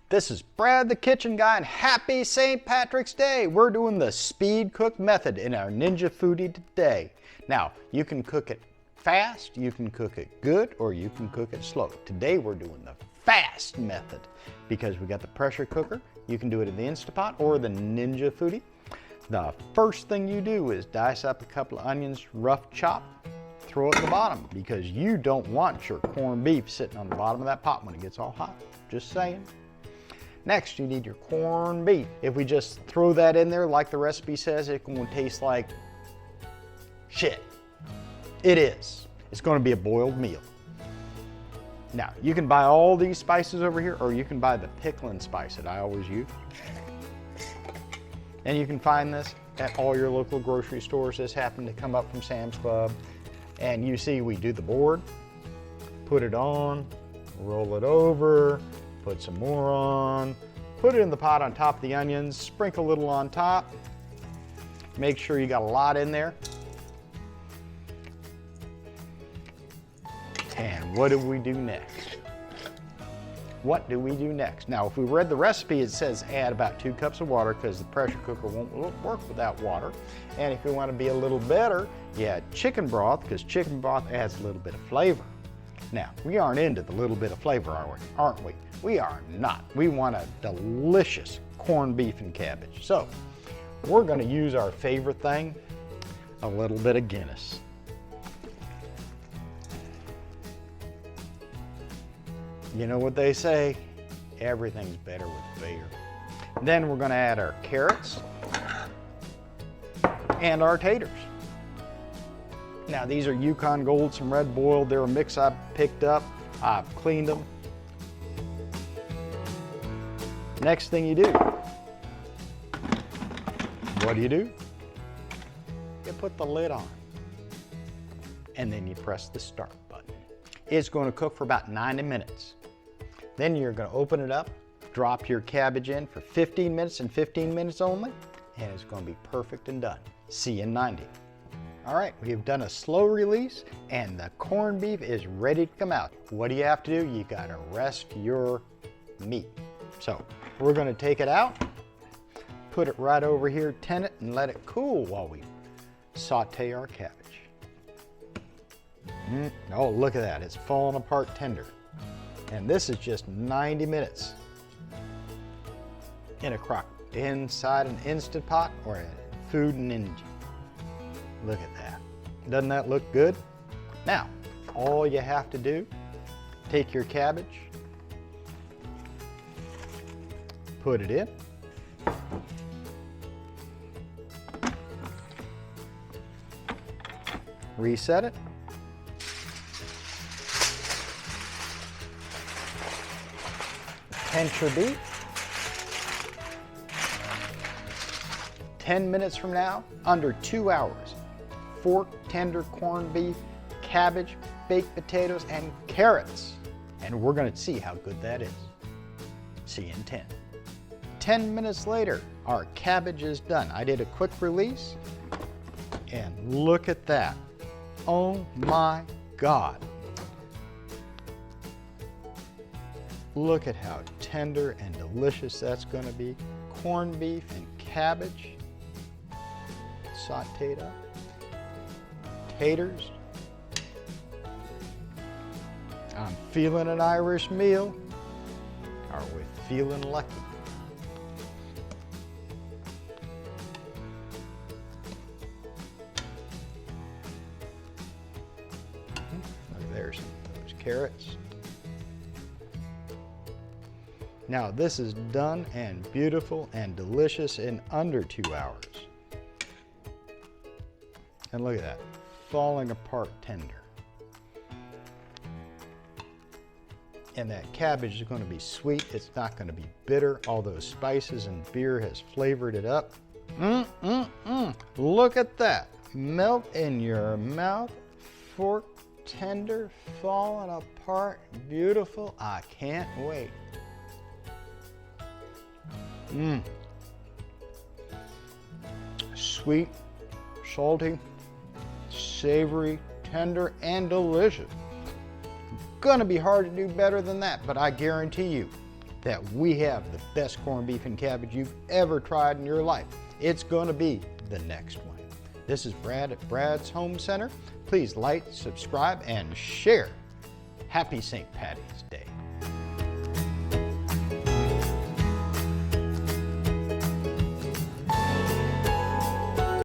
This is Brad the Kitchen Guy and happy St. Patrick's Day. We're doing the speed cook method in our Ninja Foodie today. Now, you can cook it fast, you can cook it good, or you can cook it slow. Today we're doing the fast method because we got the pressure cooker. You can do it in the Instapot or the Ninja Foodie. The first thing you do is dice up a couple of onions, rough chop, throw it in the bottom because you don't want your corned beef sitting on the bottom of that pot when it gets all hot. Just saying. Next, you need your corned beef. If we just throw that in there like the recipe says, it will taste like shit. It is. It's going to be a boiled meal. Now, you can buy all these spices over here, or you can buy the pickling spice that I always use. And you can find this at all your local grocery stores. This happened to come up from Sam's Club. And you see we do the board, put it on, roll it over, put some more on, put it in the pot on top of the onions, sprinkle a little on top. Make sure you got a lot in there. And what do we do next? What do we do next? Now, if we read the recipe, it says add about 2 cups of water because the pressure cooker won't work without water. And if you want to be a little better, you add chicken broth because chicken broth adds a little bit of flavor. Now, we aren't into the little bit of flavor, aren't we? We are not. We want a delicious corned beef and cabbage. So, we're going to use our favorite thing, a little bit of Guinness. You know what they say, everything's better with beer. Then we're going to add our carrots and our taters. Now these are Yukon Gold, some red boiled. They're a mix I picked up. I've cleaned them. Next thing you do, what do? You put the lid on and then you press the start button. It's going to cook for about 90 minutes. Then you're going to open it up, drop your cabbage in for 15 minutes and 15 minutes only, and it's going to be perfect and done. See you in 90. All right, we've done a slow release and the corned beef is ready to come out. What do you have to do? You got to rest your meat. So we're going to take it out, put it right over here, tin it, and let it cool while we saute our cabbage. Oh, look at that. It's falling apart tender. And this is just 90 minutes in a crock, inside an Instant Pot or a Food Ninja. Look at that. Doesn't that look good? Now, all you have to do, take your cabbage, put it in, reset it, pinch your beef. 10 minutes from now, under 2 hours, fork tender corned beef, cabbage, baked potatoes, and carrots. And we're going to see how good that is. See you in 10. 10 minutes later, our cabbage is done. I did a quick release, and look at that. Oh my God. Look at how tender and delicious that's going to be. Corned beef and cabbage, sauteed up, taters. I'm feeling an Irish meal. Are we feeling lucky? Look, there's those carrots. Now this is done and beautiful and delicious in under 2 hours. And look at that, falling apart tender. And that cabbage is going to be sweet. It's not going to be bitter. All those spices and beer has flavored it up. Look at that. Melt in your mouth. Fork tender, falling apart, beautiful. I can't wait. Sweet, salty, savory, tender, and delicious. Gonna be hard to do better than that, but I guarantee you that we have the best corned beef and cabbage you've ever tried in your life. It's gonna be the next one. This is Brad at Brad's Home Center. Please like, subscribe, and share. Happy St. Patty's Day.